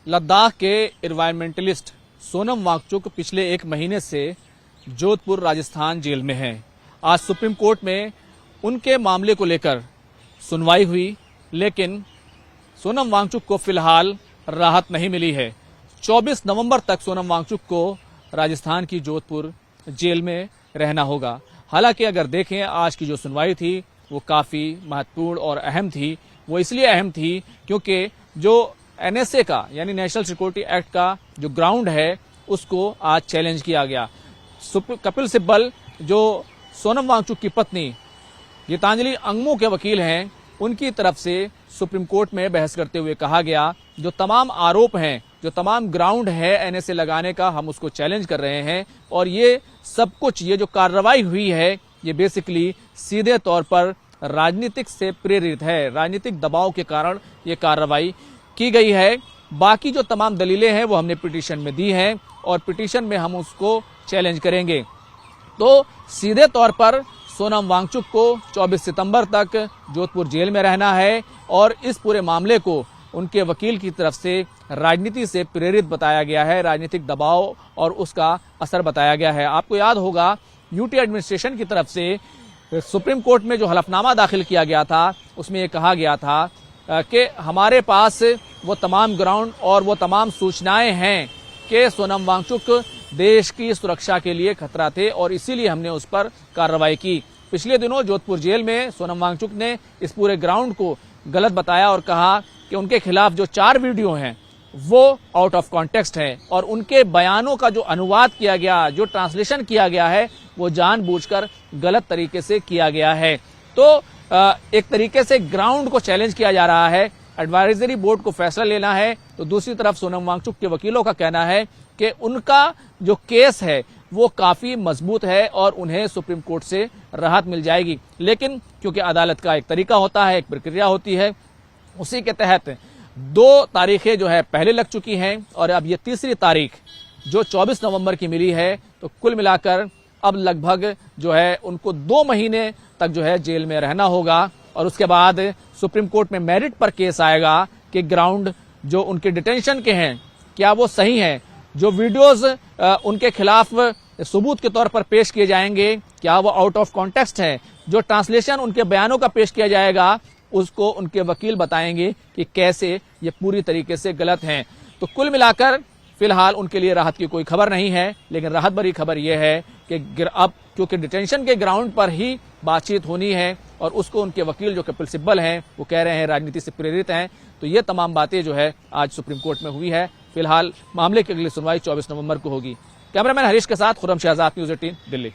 लद्दाख के एनवायरमेंटलिस्ट सोनम वांगचुक पिछले एक महीने से जोधपुर राजस्थान जेल में हैं। आज सुप्रीम कोर्ट में उनके मामले को लेकर सुनवाई हुई, लेकिन सोनम वांगचुक को फिलहाल राहत नहीं मिली है। 24 नवंबर तक सोनम वांगचुक को राजस्थान की जोधपुर जेल में रहना होगा। हालांकि अगर देखें आज की जो सुनवाई थी वो काफी महत्वपूर्ण और अहम थी। वो इसलिए अहम थी क्योंकि जो एनएसए का यानी नेशनल सिक्योरिटी एक्ट का जो ग्राउंड है उसको आज चैलेंज किया गया। कपिल सिब्बल जो सोनम वांगचुक की पत्नी गीतांजलि अंगमो के वकील हैं, उनकी तरफ से सुप्रीम कोर्ट में बहस करते हुए कहा गया जो तमाम आरोप हैं, जो तमाम ग्राउंड है एनएसए लगाने का, हम उसको चैलेंज कर रहे हैं और ये सब कुछ, ये जो कार्रवाई हुई है ये बेसिकली सीधे तौर पर राजनीतिक से प्रेरित है। राजनीतिक दबाव के कारण ये कार्रवाई की गई है। बाकी जो तमाम दलीलें हैं वो हमने पिटीशन में दी हैं और पिटीशन में हम उसको चैलेंज करेंगे। तो सीधे तौर पर सोनम वांगचुक को 24 सितंबर तक जोधपुर जेल में रहना है और इस पूरे मामले को उनके वकील की तरफ से राजनीति से प्रेरित बताया गया है, राजनीतिक दबाव और उसका असर बताया गया है। आपको याद होगा यूटी एडमिनिस्ट्रेशन की तरफ से सुप्रीम कोर्ट में जो हलफनामा दाखिल किया गया था उसमें ये कहा गया था कि हमारे पास वो तमाम ग्राउंड और वो तमाम सूचनाएं हैं कि सोनम वांगचुक देश की सुरक्षा के लिए खतरा थे और इसीलिए हमने उस पर कार्रवाई की। पिछले दिनों जोधपुर जेल में सोनम वांगचुक ने इस पूरे ग्राउंड को गलत बताया और कहा कि उनके खिलाफ जो 4 वीडियो हैं वो आउट ऑफ कॉन्टेक्स्ट है और उनके बयानों का जो अनुवाद किया गया, जो ट्रांसलेशन किया गया है वो जानबूझकर गलत तरीके से किया गया है। तो एक तरीके से ग्राउंड को चैलेंज किया जा रहा है। एडवाइजरी बोर्ड को फैसला लेना है। तो दूसरी तरफ सोनम वांगचुक के वकीलों का कहना है कि उनका जो केस है वो काफी मजबूत है और उन्हें सुप्रीम कोर्ट से राहत मिल जाएगी। लेकिन क्योंकि अदालत का एक तरीका होता है, एक प्रक्रिया होती है, उसी के तहत 2 तारीखें जो है पहले लग चुकी हैं और अब ये तीसरी तारीख जो 24 नवंबर की मिली है। तो कुल मिलाकर अब लगभग जो है उनको 2 महीने तक जो है जेल में रहना होगा और उसके बाद सुप्रीम कोर्ट में मेरिट पर केस आएगा कि ग्राउंड जो उनके डिटेंशन के हैं क्या वो सही हैं, जो वीडियोस उनके खिलाफ सबूत के तौर पर पेश किए जाएंगे क्या वो आउट ऑफ कॉन्टेक्स्ट है, जो ट्रांसलेशन उनके बयानों का पेश किया जाएगा उसको उनके वकील बताएंगे कि कैसे ये पूरी तरीके से गलत हैं। तो कुल मिलाकर फिलहाल उनके लिए राहत की कोई खबर नहीं है, लेकिन राहत भरी खबर यह है कि अब क्योंकि डिटेंशन के ग्राउंड पर ही बातचीत होनी है और उसको उनके वकील जो कपिल सिब्बल हैं वो कह रहे हैं राजनीति से प्रेरित हैं। तो ये तमाम बातें जो है आज सुप्रीम कोर्ट में हुई है। फिलहाल मामले की अगली सुनवाई 24 नवंबर को होगी। कैमरामैन हरीश के साथ खुर्रम शहजाद, न्यूज़ 18 दिल्ली।